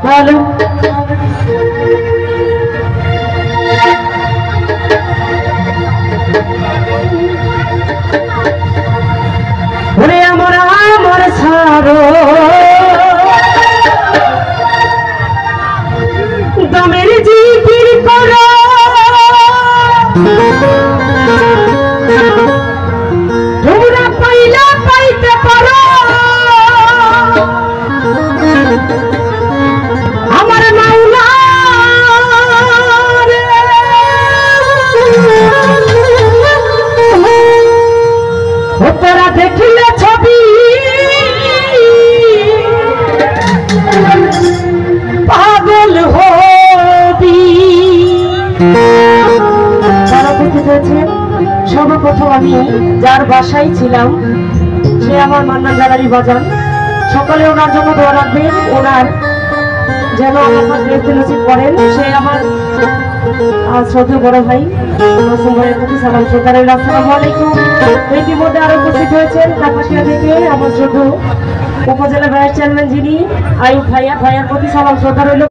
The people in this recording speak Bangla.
বলো ওরে আমার আমার ছাড়ো দামের জিকির করো তোমরা পাইলা পাইতে পারো আমার মাওলা ও তোরা দেখিলে ছবি পাগল হবি। যারা দেখতে পেয়েছেন সর্বপ্রথম আমি যার বাসায় ছিলাম সে আমার মান্নান জালারি বাজান, সকলে ওনার জন্য দোয়া রাখবেন, ওনার যেন আমার নসিব করেন। সে আমার শ্রদ্ধেয় বড় ভাই মাসুম ভাইয়ের প্রতি সালাম শ্রদ্ধা রইল। আসসালামু আলাইকুম। ইতিমধ্যে আরো উপস্থিত হয়েছেন কাপাসিয়া থেকে আমার শ্রদ্ধেয় উপজেলা ভাইস চেয়ারম্যান যিনি আয়ুব ভাইয়ার প্রতি সালাম শ্রদ্ধা রইল।